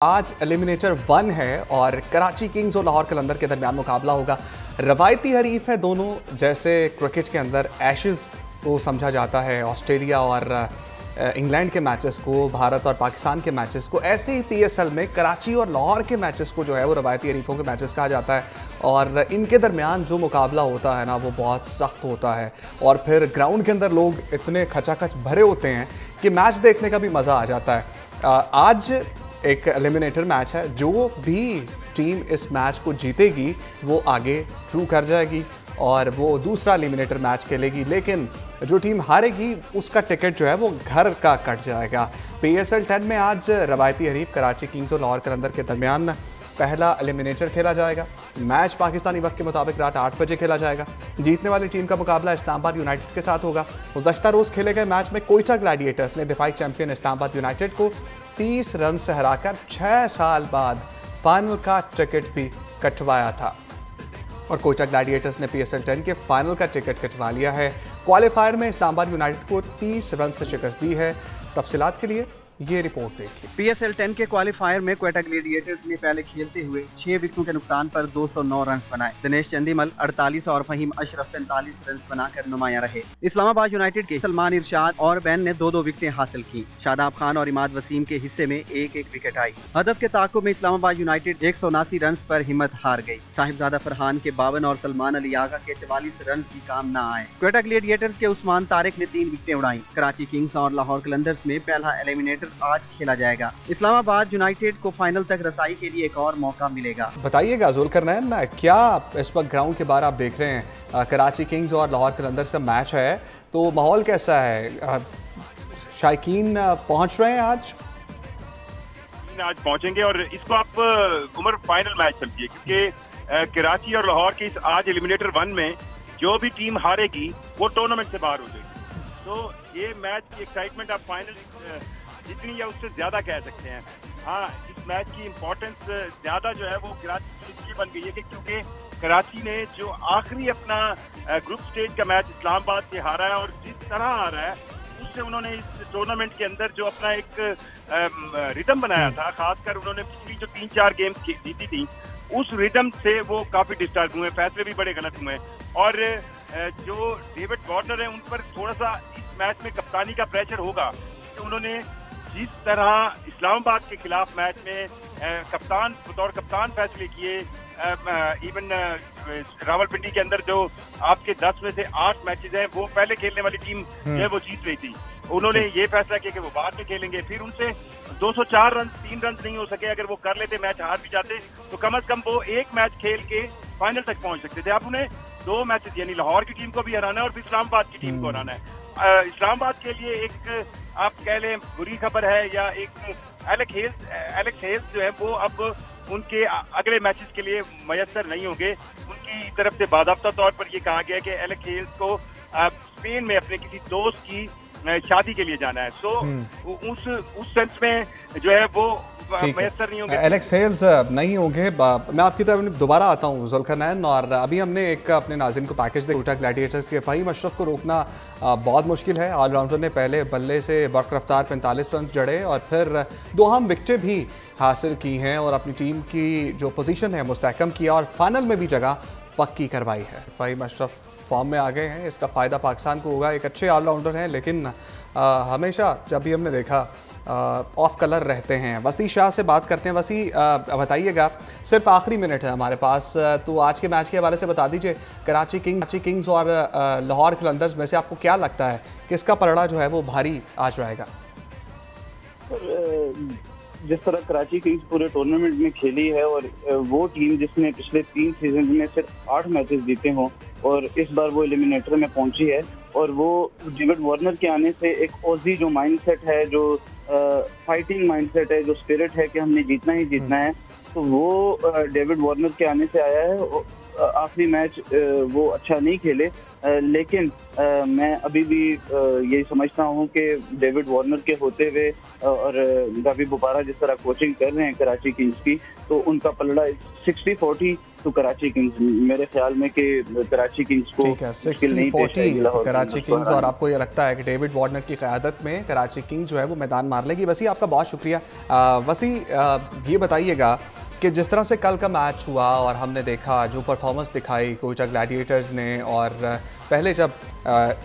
आज एलिमिनेटर 1 है और कराची किंग्स और लाहौर कलंदर के दरमियान मुकाबला होगा। रवायती हरीफ है दोनों, जैसे क्रिकेट के अंदर एशेज़ को समझा जाता है, ऑस्ट्रेलिया और इंग्लैंड के मैचेस को, भारत और पाकिस्तान के मैचेस को, ऐसे ही पीएसएल में कराची और लाहौर के मैचेस को जो है वो रवायती हरीफों के मैचेस कहा जाता है। और इनके दरमियान जो मुकाबला होता है ना वो बहुत सख्त होता है और फिर ग्राउंड के अंदर लोग इतने खचाखच भरे होते हैं कि मैच देखने का भी मज़ा आ जाता है। आज एक एलिमिनेटर मैच है, जो भी टीम इस मैच को जीतेगी वो आगे थ्रू कर जाएगी और वो दूसरा एलिमिनेटर मैच खेलेगी, लेकिन जो टीम हारेगी उसका टिकट जो है वो घर का कट जाएगा। पीएसएल 10 में आज रवायती हरीफ कराची किंग्स और लाहौर कलंदर के दरमियान पहला एलिमिनेटर खेला जाएगा। मैच पाकिस्तानी वक्त के मुताबिक रात 8 बजे खेला जाएगा। जीतने वाली टीम का मुकाबला इस्लामाबाद यूनाइटेड के साथ होगा। गुज़श्ता रोज़ खेले गए मैच में कोयटा ग्लैडिएटर्स ने दिफाई चैंपियन इस्लामाबाद यूनाइटेड को 30 रन से हराकर 6 साल बाद फाइनल का टिकट भी कटवाया था और कोयटा ग्लैडिएटर्स ने पीएसएल 10 के फाइनल का टिकट कटवा लिया है। क्वालिफायर में इस्लामाबाद यूनाइटेड को 30 रन से शिकस्त दी है। तफसीलात के लिए ये रिपोर्ट देखिए। पीएसएल 10 के क्वालिफायर में कोयटा ग्लैडिएटर्स ने पहले खेलते हुए 6 विकेटों के नुकसान पर 209 रन बनाए। दिनेश चंदीमल 48 और फहीम अशरफ 45 रन बनाकर नुमाया रहे। इस्लामाबाद यूनाइटेड के सलमान इरशाद और बैन ने 2-2 विकेटें हासिल की। शादाब खान और इमाद वसीम के हिस्से में एक विकेट आई। हदफ के ताकुब में इस्लामाबाद यूनाइटेड 179 रन पर हिम्मत हार गई। साहिबजादा फरहान के 52 और सलमान अली आगा के 44 रन की काम न आए। कोयटा ग्लैडिएटर्स के उस्मान तारिक ने 3 विकेटें उड़ाई। कराची किंग्स और लाहौर कलंदर्स में पहला एलिमिनेटर आज खेला जाएगा। इस्लामाबाद यूनाइटेड को फाइनल तक रसाई के लिए एक और मौका मिलेगा। बताइएगा जुल्करनैन, क्या इस वक्त ग्राउंड के बाहर आप देख रहे हैं, कराची किंग्स और लाहौर कलंदर्स का मैच है, तो माहौल कैसा है? शायकीन पहुंच रहे हैं आज पहुंचेंगे और इसको आप उमर फाइनल मैच समझिए, क्योंकि कराची और लाहौर के इस आज एलिमिनेटर 1 में जो भी टीम हारेगी वो टूर्नामेंट से बाहर हो जाएगी। तो ये मैच की एक्साइटमेंट आप फाइनल जितनी या उससे ज्यादा कह सकते हैं। हाँ, इस मैच की इम्पोर्टेंस ज्यादा जो है वो कराची की इसलिए बन गई है कि क्योंकि कराची ने जो आखिरी अपना ग्रुप स्टेज का मैच इस्लामाबाद से हारा है और जिस तरह हारा है उससे उन्होंने इस टूर्नामेंट के अंदर जो अपना एक रिदम बनाया था, खासकर उन्होंने पिछली जो 3-4 गेम्स जीती थी उस रिदम से वो काफी डिस्टर्ब हुए, फैसले भी बड़े गलत हुए और जो डेविड वार्नर है उन पर थोड़ा सा इस मैच में कप्तानी का प्रेशर होगा। तो उन्होंने जिस तरह इस्लामाबाद के खिलाफ मैच में बतौर कप्तान फैसले किए, इवन रावलपिंडी के अंदर जो आपके 10 में से 8 मैचेस हैं वो पहले खेलने वाली टीम जो है वो जीत रही थी, उन्होंने ये फैसला किया कि वो बाद में खेलेंगे। फिर उनसे 204 रन 3 रन नहीं हो सके, अगर वो कर लेते मैच हार भी जाते तो कम से कम वो एक मैच खेल के फाइनल तक पहुंच सकते थे। अब उन्हें 2 मैचेस यानी लाहौर की टीम को भी हराना है और फिर इस्लामाबाद की टीम को हराना है। इस्लामाबाद के लिए एक आप कह लें बुरी खबर है या एक एलेक्स हेल्स जो है वो अब उनके अगले मैचेस के लिए मयसर नहीं होंगे। उनकी तरफ से बाज़ाब्ता तौर पर ये कहा गया कि एलेक्स हेल्स को स्पेन में अपने किसी दोस्त की शादी के लिए जाना है। सो उस सेंस में जो है वो मयसर नहीं होंगे, एलेक्स हेल्स नहीं होंगे। मैं आपकी तरफ दोबारा आता हूँ जुल्करनैन, और अभी हमने एक अपने नाज़रीन को पैकेज दे कोयटा ग्लैडिएटर्स के फहीम अशरफ को रोकना बहुत मुश्किल है। ऑलराउंडर ने पहले बल्ले से बरकरफ्तार 45 रन जड़े और फिर 2 अहम विकेटें भी हासिल की हैं और अपनी टीम की जो पोजीशन है मुस्तहकम किया और फाइनल में भी जगह पक्की करवाई है। फहीम अशरफ फॉर्म में आ गए हैं, इसका फ़ायदा पाकिस्तान को होगा। एक अच्छे ऑलराउंडर हैं, लेकिन हमेशा जब भी हमने देखा ऑफ कलर रहते हैं। वसी शाह से बात करते हैं। वसी, बताइएगा, सिर्फ आखिरी मिनट है हमारे पास, तो आज के मैच के हवाले से बता दीजिए। कराची किंग्स और लाहौर कलंदर्स में से आपको क्या लगता है किसका पलड़ा जो है वो भारी आज रहेगा? जिस तरह कराची किंग्स पूरे टूर्नामेंट में खेली है और वो टीम जिसने पिछले 3 सीजन में सिर्फ 8 मैचेस जीते हों और इस बार वो एलिमिनेटर में पहुंची है, और वो डेविड वार्नर के आने से एक ओजी जो माइंडसेट है, जो फाइटिंग माइंडसेट है, जो स्पिरिट है कि हमने जीतना ही जीतना है, तो वो डेविड वार्नर के आने से आया है। आखिरी मैच वो अच्छा नहीं खेले, लेकिन मैं अभी भी यही समझता हूं कि डेविड वार्नर के होते हुए और गावी बोपारा जिस तरह कोचिंग कर रहे हैं कराची किंग्स की, तो उनका पलड़ा 60-40 तो कराची किंग्स, मेरे ख्याल में कि कराची किंग्स को ठीक है 60-40 कराची किंग्स। और आपको ये लगता है कि डेविड वार्नर की क़यादत में कराची किंग्स जो है वो मैदान मार लेगी? वसी आपका बहुत शुक्रिया। वसी ये बताइएगा कि जिस तरह से कल का मैच हुआ और हमने देखा जो परफॉर्मेंस दिखाई कोयटा ग्लैडिएटर्स ने, और पहले जब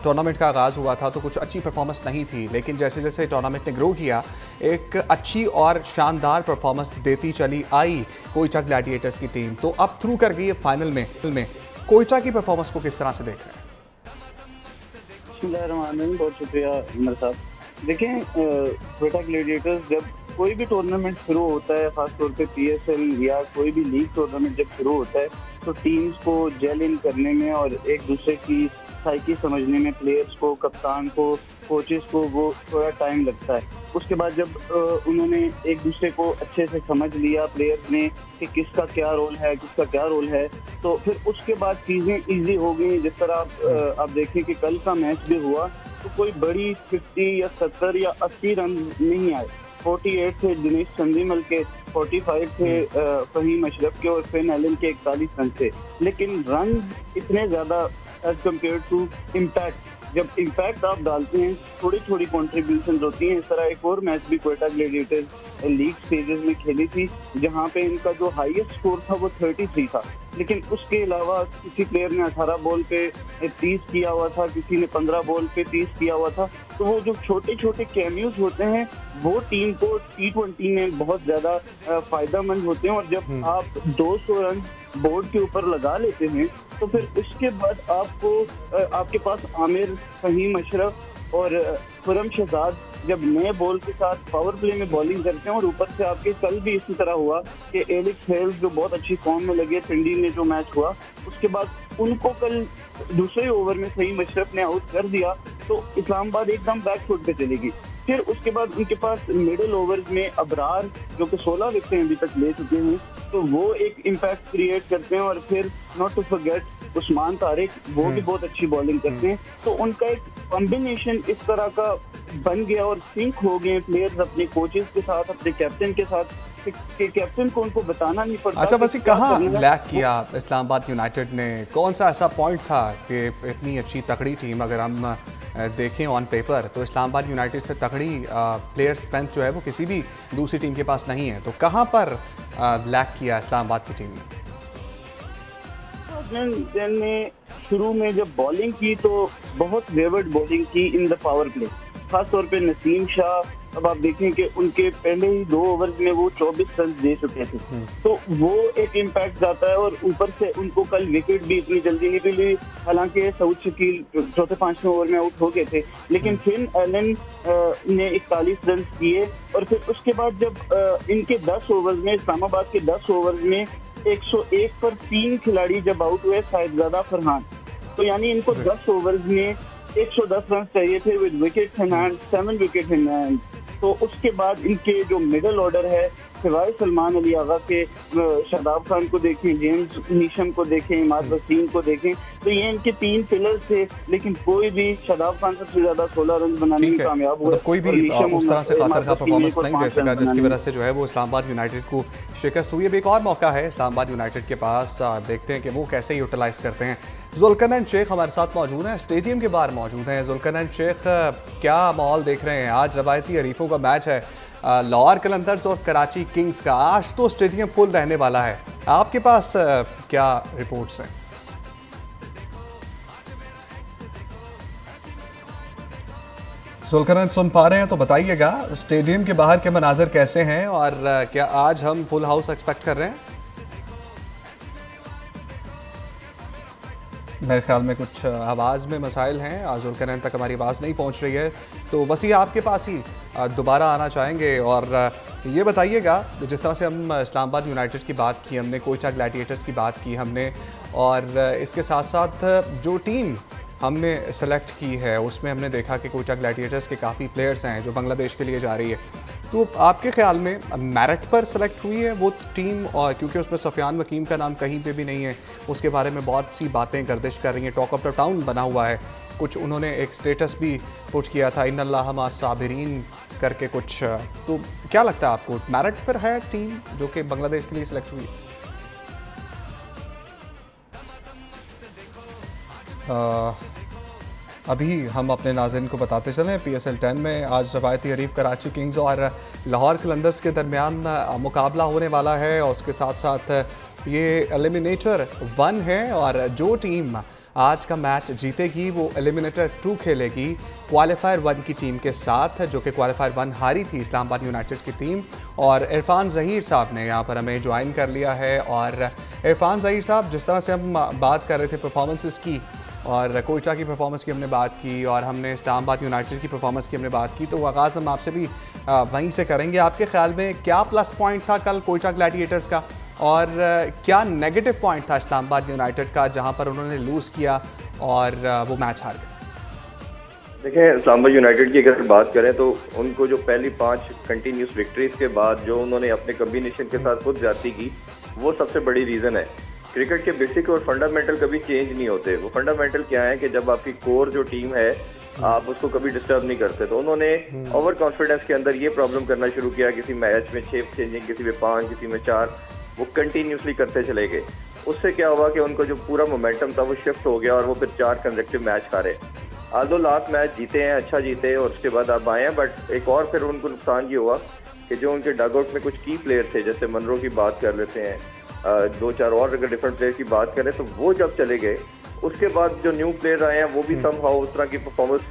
टूर्नामेंट का आगाज़ हुआ था तो कुछ अच्छी परफॉर्मेंस नहीं थी, लेकिन जैसे जैसे टूर्नामेंट ने ग्रो किया एक अच्छी और शानदार परफॉर्मेंस देती चली आई कोयटा ग्लैडिएटर्स की टीम। तो अब थ्रू कर गई है फाइनल में कोयटा की परफॉर्मेंस को किस तरह से देख रहे हैं? बहुत शुक्रिया उमर साहब। देखें, कोयटा ग्लैडिएटर्स जब कोई भी टूर्नामेंट शुरू होता है, खासतौर पे PSL या कोई भी लीग टूर्नामेंट जब शुरू होता है, तो टीम्स को जेल इन करने में और एक दूसरे की साइकी समझने में प्लेयर्स को, कप्तान को, कोचेस को वो थोड़ा टाइम लगता है। उसके बाद जब उन्होंने एक दूसरे को अच्छे से समझ लिया प्लेयर्स ने कि किसका क्या रोल है, तो फिर उसके बाद चीज़ें ईजी हो गई। जिस तरह आप देखें कि कल का मैच भी हुआ तो कोई बड़ी 50 या 70 या 80 रन नहीं आए। 48 थे दिनेश चंदीमल के, 45 थे फहीम अशरफ के और फिन एलन के 41 रन थे, लेकिन रन इतने ज़्यादा एज कम्पेयर टू इम्पैक्ट। जब इम्पैक्ट आप डालते हैं थोड़ी थोड़ी कॉन्ट्रीब्यूशन होती हैं। इस तरह एक और मैच भी कोयटा ग्लैडिएटर्स लीग स्टेजेस में खेली थी जहां पे इनका जो हाईएस्ट स्कोर था वो 33 था, लेकिन उसके अलावा किसी प्लेयर ने 18 बॉल पे 30 किया हुआ था, किसी ने 15 बॉल पे 30 किया हुआ था। तो वो जो छोटे छोटे कैमियोज होते हैं वो टीम को T20 में बहुत ज़्यादा फायदेमंद होते हैं। और जब आप 200 रन बोर्ड के ऊपर लगा लेते हैं तो फिर उसके बाद आपके पास आमिर, फहीम अशरफ और खुरम शहजाद जब नए बॉल के साथ पावर प्ले में बॉलिंग करते हैं, और ऊपर से आपके कल भी इसी तरह हुआ कि एलिक्स हेल्स जो बहुत अच्छी फॉर्म में लगे, पिंडी में जो मैच हुआ उसके बाद उनको कल दूसरे ओवर में फहीम अशरफ ने आउट कर दिया, तो इस्लामाबाद एकदम बैक फुट पे चलेगी। फिर उसके बाद उनके पास मिडिल ओवर्स में अबरार जो कि 16 विकेटें अभी तक ले चुके हैं, तो वो एक इम्पैक्ट क्रिएट करते हैं। और फिर not to forget Usman Tariq, वो भी बहुत अच्छी बॉलिंग करते हैं। तो उनका एक कॉम्बिनेशन इस तरह का बन गया और सिंक हो गए प्लेयर्स अपने कोचेस के साथ, अपने कैप्टन के साथ, कि कैप्टन को उनको बताना नहीं पड़ता। अच्छा, बस कहाँ लैक किया इस्लामाबाद यूनाइटेड ने? कौन सा ऐसा पॉइंट था कि इतनी अच्छी तगड़ी टीम अगर हम देखें ऑन पेपर तो इस्लामाबाद यूनाइटेड से तगड़ी प्लेयर स्ट्रेंथ जो है वो किसी भी दूसरी टीम के पास नहीं है, तो कहाँ पर लैक किया इस्लामाबाद की टीम ने? शुरू में जब बॉलिंग की तो बहुत वेवर्ड बॉलिंग की इन द पावर प्ले, खासतौर पे नसीम शाह। अब आप देखें कि उनके पहले ही 2 ओवर्स में वो 24 रन दे चुके थे, तो वो एक इम्पैक्ट जाता है। और ऊपर से उनको कल विकेट भी इतनी जल्दी नहीं मिली, हालांकि सऊद शकील चौथे 5वें ओवर में आउट हो गए थे, लेकिन फिन एलन ने 41 रन किए। और फिर उसके बाद जब इनके 10 ओवर्स में, इस्लामाबाद के 10 ओवर्स में 101 पर 3 खिलाड़ी जब आउट हुए, साहिबजादा फरहान, तो यानी इनको 10 ओवर्स में 110 रन चाहिए थे with wicket in hand, 7 wicket in hand. तो उसके बाद इनके जो मिडल ऑर्डर है, सिवाय सलमान अली आगा के, शादाब खान को देखें, जेम्स नीशम को देखें, इमाद वसीम को देखें, तो ये इनके 3 पिलर्स थे, लेकिन कोई भी, शादाब खान सबसे ज्यादा 16 रन बनाने में कामयाब हुआ। कोई भी उस तरह से खातर का परफॉर्मेंस नहीं दे सका जिसकी वजह से जो है वो इस्लामाबाद यूनाइटेड को शिकस्त हुई। अब एक और मौका है इस्लामाबाद यूनाइटेड के पास, देखते हैं कि वो कैसे यूटिलाइज करते हैं। जुल्करनैन शेख हमारे साथ मौजूद हैं, स्टेडियम के बाहर मौजूद हैं। जुल्करनैन शेख, क्या माहौल देख रहे हैं? आज रवायती हरीफों का मैच है, लाहौर कलंदर्स और कराची किंग्स का। आज तो स्टेडियम फुल रहने वाला है, आपके पास क्या रिपोर्ट्स हैं? जुल्करनैन सुन पा रहे हैं तो बताइएगा, स्टेडियम के बाहर के मनाजर कैसे हैं और क्या आज हम फुल हाउस एक्सपेक्ट कर रहे हैं? मेरे ख्याल में कुछ आवाज़ में मसाइल हैं, जुल्करनैन तक हमारी आवाज़ नहीं पहुंच रही है, तो वसी आपके पास ही दोबारा आना चाहेंगे। और ये बताइएगा, जिस तरह से हम इस्लामाबाद यूनाइटेड की बात की हमने, कोयटा ग्लैडिएटर्स की बात की हमने, और इसके साथ साथ जो टीम हमने सेलेक्ट की है उसमें हमने देखा कि कोयटा ग्लैडिएटर्स के काफ़ी प्लेयर्स हैं जो बांग्लादेश के लिए जा रही है। तो आपके ख्याल में मेरिट पर सेलेक्ट हुई है वो टीम, और क्योंकि उसमें सफियान वकीम का नाम कहीं पे भी नहीं है, उसके बारे में बहुत सी बातें गर्दिश कर रही हैं, टॉक ऑफ द टाउन बना हुआ है, कुछ उन्होंने एक स्टेटस भी पुट किया था इन्नल्लाह मा साबिरीन करके कुछ। तो क्या लगता है आपको, मेरिट पर है टीम जो कि बांग्लादेश के लिए सिलेक्ट हुई? अभी हम अपने नाज़रीन को बताते चलें, PSL 10 में आज रवायती हरीफ कराची किंग्स और लाहौर कलंदर्स के दरमियान मुकाबला होने वाला है, और उसके साथ साथ ये एलिमिनेटर 1 है, और जो टीम आज का मैच जीतेगी वो एलिमिनेटर 2 खेलेगी क्वालिफायर 1 की टीम के साथ, जो कि क्वालिफायर 1 हारी थी इस्लामाबाद यूनाइटेड की टीम। और इरफान ज़हीर साहब ने यहाँ पर हमें ज्वाइन कर लिया है। और इरफान ज़हीर साहब, जिस तरह से हम बात कर रहे थे परफॉर्मेंसेस की, और कोयटा की परफॉर्मेंस की हमने बात की, और हमने इस्लामाबाद यूनाइटेड की परफॉर्मेंस की हमने बात की, तो आगाज़ हम आपसे भी वहीं से करेंगे। आपके ख्याल में क्या प्लस पॉइंट था कल कोयटा ग्लैडिएटर्स का, और क्या नेगेटिव पॉइंट था इस्लामाबाद यूनाइटेड का जहां पर उन्होंने लूज़ किया और वो मैच हार गए? देखिए, इस्लामाबाद यूनाइटेड की अगर बात करें तो उनको जो पहली 5 कंटिन्यूस विक्ट्रीज के बाद जो उन्होंने अपने कम्बिनेशन के साथ खुद ज्यादती की, वो सबसे बड़ी रीज़न है। क्रिकेट के बेसिक और फंडामेंटल कभी चेंज नहीं होते। वो फंडामेंटल क्या है कि जब आपकी कोर जो टीम है आप उसको कभी डिस्टर्ब नहीं करते, तो उन्होंने ओवर कॉन्फिडेंस के अंदर ये प्रॉब्लम करना शुरू किया, किसी मैच में 6 चेंजिंग, किसी में 5, किसी में 4, वो कंटिन्यूसली करते चले गए। उससे क्या हुआ कि उनको जो पूरा मोमेंटम था वो शिफ्ट हो गया और वो फिर 4 कंसेक्टिव मैच हारे। आल्दो लास्ट मैच जीते हैं, अच्छा जीते, और उसके बाद आप आए हैं, बट एक और फिर उनको नुकसान ये हुआ कि जो उनके डगआउट में कुछ की प्लेयर थे, जैसे मनरो की बात कर लेते हैं, 2-4 और अगर डिफरेंट प्लेयर की बात करें, तो वो जब चले गए उसके बाद जो न्यू प्लेयर आए हैं वो भी समहाउ उस तरह की परफॉर्मेंस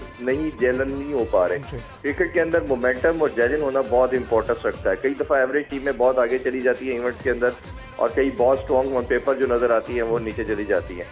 जेलन नहीं हो पा रहे। क्रिकेट के अंदर मोमेंटम और जेलन होना बहुत इंपॉर्टेंस रखता है। कई दफ़ा एवरेज टीमें बहुत आगे चली जाती है इवेंट्स के अंदर, और कई बहुत स्ट्रॉन्ग ऑन पेपर जो नजर आती है वो नीचे चली जाती है।